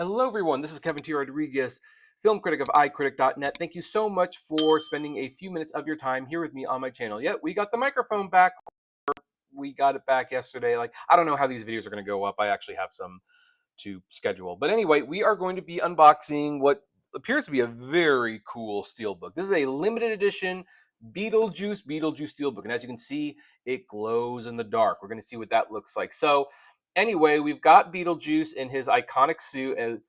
Hello everyone, this is Kevin T. Rodriguez, film critic of iCritic.net. Thank you so much for spending a few minutes of your time here with me on my channel. Yeah, we got the microphone back. We got it back yesterday. I don't know how these videos are going to go up. I actually have some to schedule. But anyway, we are going to be unboxing what appears to be a very cool Steelbook. This is a limited edition Beetlejuice Steelbook. And as you can see, it glows in the dark. We're going to see what that looks like. So anyway, we've got Beetlejuice in his iconic suit. And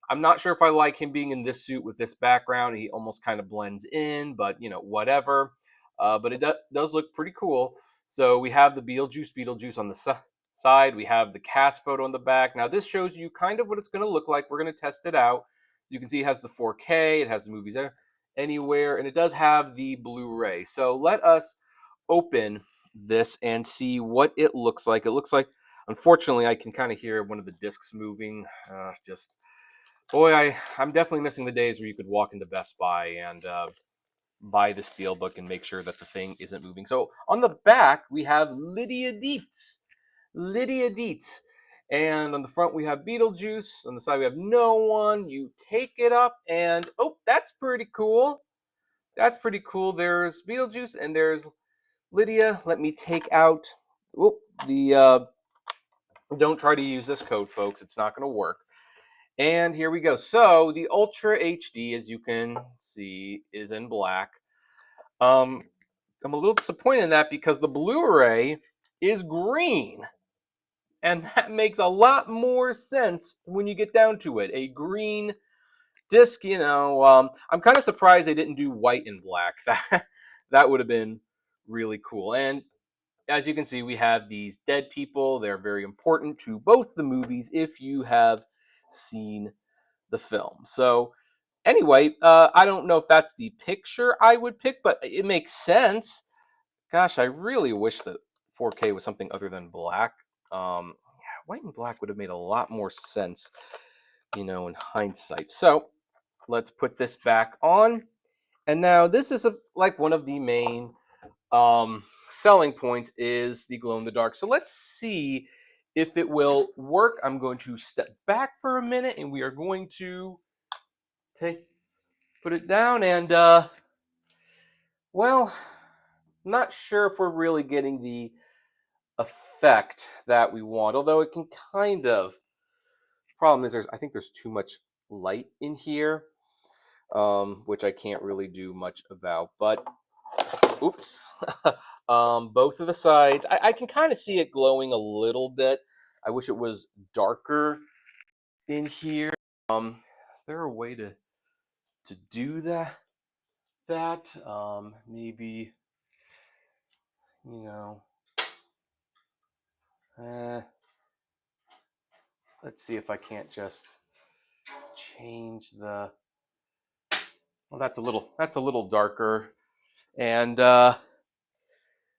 I'm not sure if I like him being in this suit with this background. He almost kind of blends in, but whatever. But it does look pretty cool. So we have the Beetlejuice on the side. We have the cast photo on the back. Now this shows you kind of what it's going to look like. We're going to test it out. As you can see, it has the 4K. It has the movies anywhere, and it does have the Blu-ray. So let us open this and see what it looks like. It looks like, unfortunately, I can kind of hear one of the discs moving. Boy, I'm definitely missing the days where you could walk into Best Buy and buy the Steelbook and make sure that the thing isn't moving. So on the back, we have Lydia Dietz. And on the front, we have Beetlejuice. On the side, we have no one. You take it up and, oh, that's pretty cool. That's pretty cool. There's Beetlejuice and there's Lydia. Let me take out, don't try to use this code, folks. It's not going to work. And here we go. So the Ultra HD, as you can see, is in black. I'm a little disappointed in that because the Blu-ray is green. And that makes a lot more sense when you get down to it. A green disc, I'm kind of surprised they didn't do white and black. That would have been really cool. And as you can see, we have these dead people. They're very important to both the movies if you have seen the film. So anyway, I don't know if that's the picture I would pick, but it makes sense. Gosh, I really wish that 4K was something other than black. White and black would have made a lot more sense, in hindsight. So let's put this back on. And now this is like one of the main selling points is the glow in the dark. So let's see if it will work. I'm going to step back for a minute and we are going to put it down and well, not sure if we're really getting the effect that we want, although it can kind of. Problem is I think there's too much light in here, which I can't really do much about, but oops. Both of the sides, I can kind of see it glowing a little bit. I wish it was darker in here. Is there a way to do that? Maybe, let's see if I can't just change the. Well, that's a little darker, and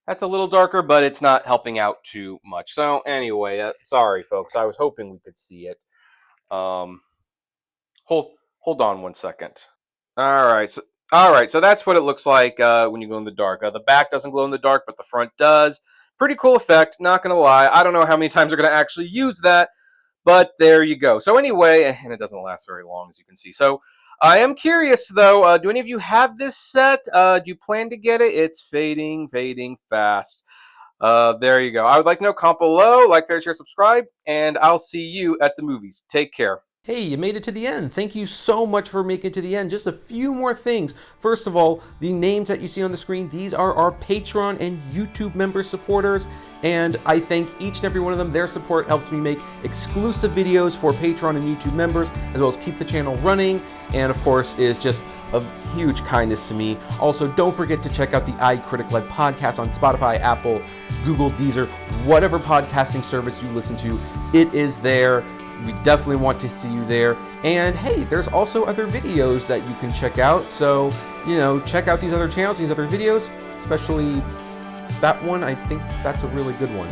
that's a little darker, but it's not helping out too much. So anyway, sorry folks, I was hoping we could see it. Hold on one second. All right, so that's what it looks like when you glow in the dark. The back doesn't glow in the dark, but the front does. Pretty cool effect, not gonna lie. I don't know how many times we're gonna actually use that, but there you go. So anyway, and it doesn't last very long, as you can see. So I am curious, though, do any of you have this set? Do you plan to get it? It's fading fast. There you go. I would like to know, comment below, like, share, subscribe, and I'll see you at the movies. Take care. Hey, you made it to the end. Thank you so much for making it to the end. Just a few more things. First of all, the names that you see on the screen, these are our Patreon and YouTube member supporters. And I thank each and every one of them. Their support helps me make exclusive videos for Patreon and YouTube members, as well as keep the channel running. And of course, is just of huge kindness to me. Also, don't forget to check out the iCritic-led podcast on Spotify, Apple, Google, Deezer, whatever podcasting service you listen to. It is there. We definitely want to see you there. And hey, there's also other videos that you can check out. So, check out these other channels, these other videos, especially that one. I think that's a really good one.